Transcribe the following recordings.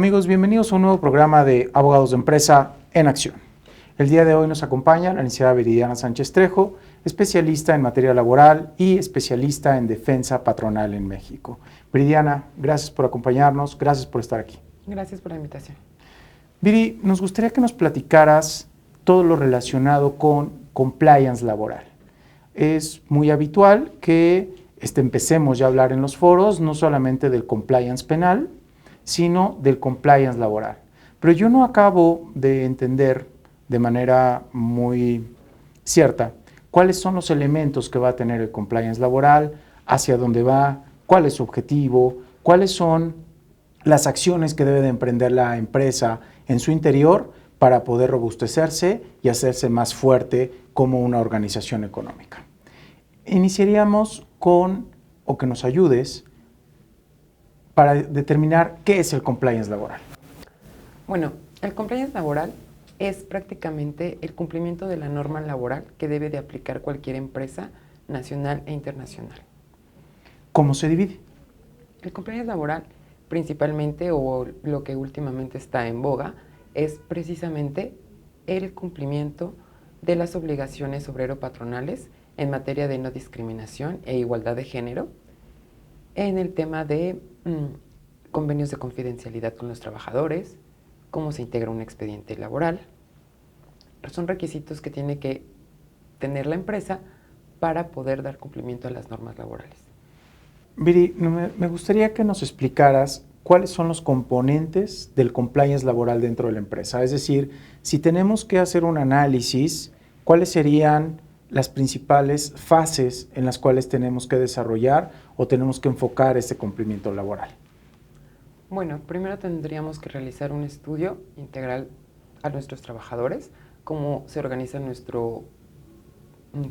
Amigos, bienvenidos a un nuevo programa de Abogados de Empresa en Acción. El día de hoy nos acompaña la licenciada Viridiana Sánchez Trejo, especialista en materia laboral y especialista en defensa patronal en México. Viridiana, gracias por acompañarnos, gracias por estar aquí. Gracias por la invitación. Viri, nos gustaría que nos platicaras todo lo relacionado con compliance laboral. Es muy habitual que empecemos ya a hablar en los foros, no solamente del compliance penal, sino del compliance laboral. Pero yo no acabo de entender de manera muy cierta cuáles son los elementos que va a tener el compliance laboral, hacia dónde va, cuál es su objetivo, cuáles son las acciones que debe de emprender la empresa en su interior para poder robustecerse y hacerse más fuerte como una organización económica. Iniciaríamos con, o que nos ayudes, para determinar qué es el compliance laboral. Bueno, el compliance laboral es prácticamente el cumplimiento de la norma laboral que debe de aplicar cualquier empresa nacional e internacional. ¿Cómo se divide? El compliance laboral principalmente, o lo que últimamente está en boga, es precisamente el cumplimiento de las obligaciones obrero-patronales en materia de no discriminación e igualdad de género, en el tema de convenios de confidencialidad con los trabajadores, cómo se integra un expediente laboral. Son requisitos que tiene que tener la empresa para poder dar cumplimiento a las normas laborales. Viri, me gustaría que nos explicaras cuáles son los componentes del compliance laboral dentro de la empresa. Es decir, si tenemos que hacer un análisis, ¿cuáles serían las principales fases en las cuales tenemos que desarrollar o tenemos que enfocar este cumplimiento laboral? Bueno, primero tendríamos que realizar un estudio integral a nuestros trabajadores, cómo se organiza nuestra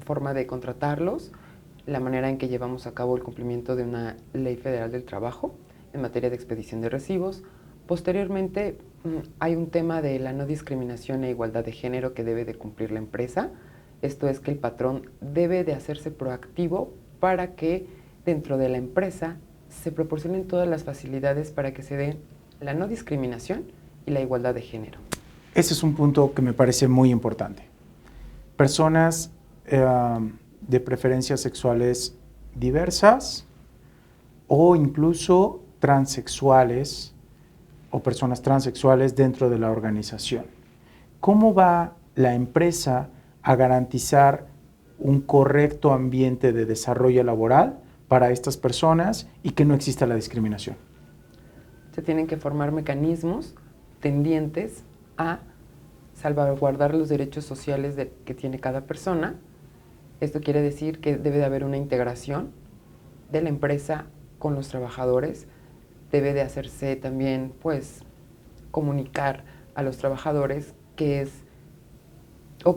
forma de contratarlos, la manera en que llevamos a cabo el cumplimiento de una ley federal del trabajo en materia de expedición de recibos. Posteriormente, hay un tema de la no discriminación e igualdad de género que debe de cumplir la empresa. Esto es que el patrón debe de hacerse proactivo para que dentro de la empresa se proporcionen todas las facilidades para que se dé la no discriminación y la igualdad de género. Ese es un punto que me parece muy importante. Personas de preferencias sexuales diversas o incluso transexuales o personas transexuales dentro de la organización. ¿Cómo va la empresa a garantizar un correcto ambiente de desarrollo laboral para estas personas y que no exista la discriminación? Se tienen que formar mecanismos tendientes a salvaguardar los derechos sociales que tiene cada persona. Esto quiere decir que debe de haber una integración de la empresa con los trabajadores. Debe de hacerse también, comunicar a los trabajadores que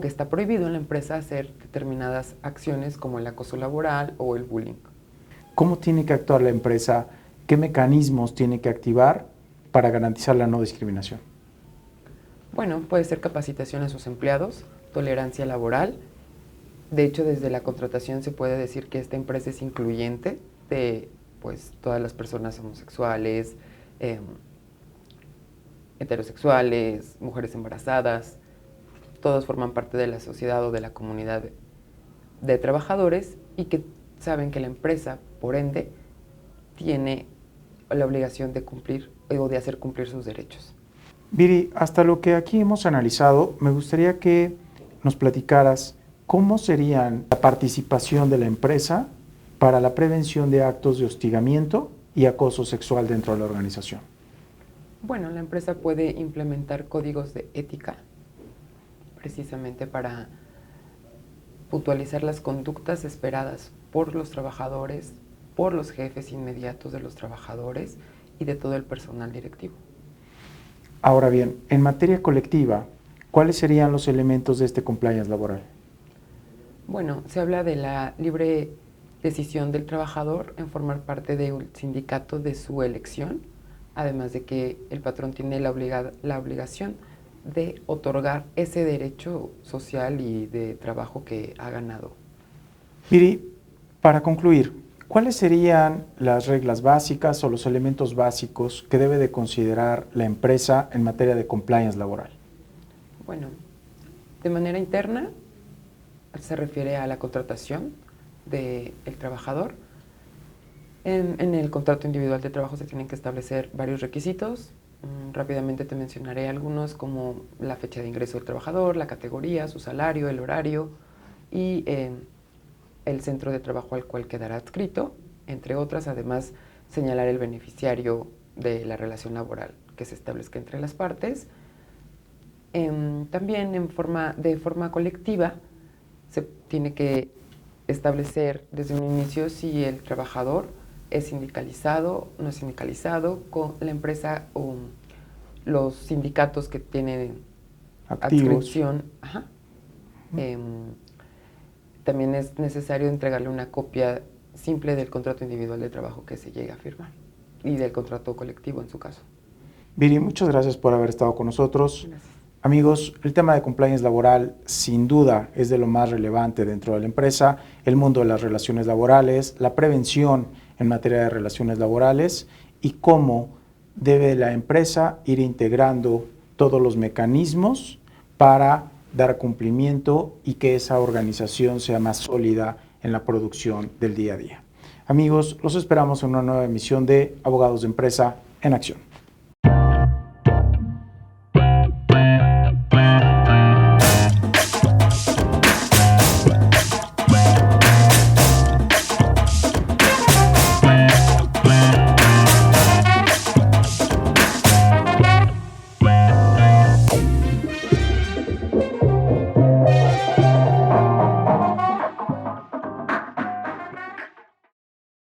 está prohibido en la empresa hacer determinadas acciones como el acoso laboral o el bullying. ¿Cómo tiene que actuar la empresa? ¿Qué mecanismos tiene que activar para garantizar la no discriminación? Bueno, puede ser capacitación a sus empleados, tolerancia laboral. De hecho, desde la contratación se puede decir que esta empresa es incluyente de todas las personas homosexuales, heterosexuales, mujeres embarazadas. Todos forman parte de la sociedad o de la comunidad de trabajadores y que saben que la empresa, por ende, tiene la obligación de cumplir o de hacer cumplir sus derechos. Viri, hasta lo que aquí hemos analizado, me gustaría que nos platicaras cómo sería la participación de la empresa para la prevención de actos de hostigamiento y acoso sexual dentro de la organización. Bueno, la empresa puede implementar códigos de ética precisamente para puntualizar las conductas esperadas por los trabajadores, por los jefes inmediatos de los trabajadores y de todo el personal directivo. Ahora bien, en materia colectiva, ¿cuáles serían los elementos de este compliance laboral? Bueno, se habla de la libre decisión del trabajador en formar parte de un sindicato de su elección, además de que el patrón tiene la obligación de otorgar ese derecho social y de trabajo que ha ganado. Viri, para concluir, ¿Cuáles serían las reglas básicas o los elementos básicos que debe de considerar la empresa en materia de compliance laboral? Bueno, de manera interna se refiere a la contratación del trabajador. En el contrato individual de trabajo se tienen que establecer varios requisitos. Rápidamente te mencionaré algunos como la fecha de ingreso del trabajador, la categoría, su salario, el horario y el centro de trabajo al cual quedará adscrito, entre otras. Además, señalar el beneficiario de la relación laboral que se establezca entre las partes. También de forma colectiva se tiene que establecer desde un inicio si el trabajador es sindicalizado, no es sindicalizado, con la empresa o los sindicatos que tienen Activos. adscripción. Ajá. También es necesario entregarle una copia simple del contrato individual de trabajo que se llegue a firmar y del contrato colectivo en su caso. Viri, muchas gracias por haber estado con nosotros. Gracias. Amigos, el tema de compliance laboral sin duda es de lo más relevante dentro de la empresa, el mundo de las relaciones laborales, la prevención en materia de relaciones laborales y cómo debe la empresa ir integrando todos los mecanismos para dar cumplimiento y que esa organización sea más sólida en la producción del día a día. Amigos, los esperamos en una nueva emisión de Abogados de Empresa en Acción.